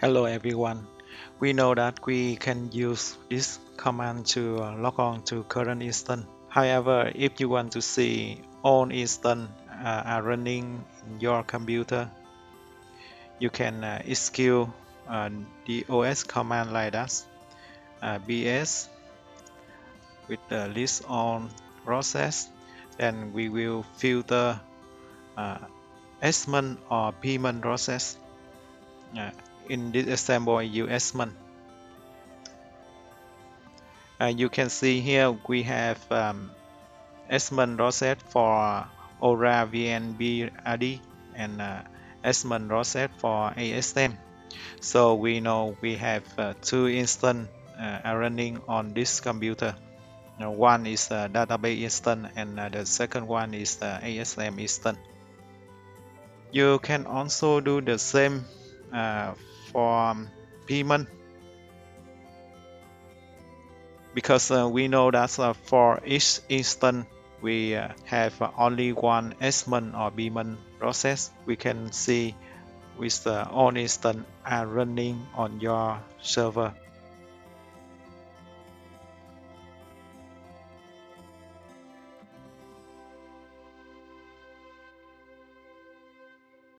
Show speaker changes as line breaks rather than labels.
Hello everyone. We know that we can use this command to log on to current instance. However, if you want to see all instances are running in your computer, you can execute the OS command like that. BS with the list on process. Then we will filter uh, Sman or Pman process. Uh, in this example, I use Sman. You can see here we have Esmond Rosette for Aura VNB-RD and Esmond Rosette for ASM. So we know we have two instances are running on this computer. One is a database instance and the second one is the ASM instance. You can also do the same for payment because we know that for each instance we have only one Sman or Bman process. We can see with all instance are running on your server.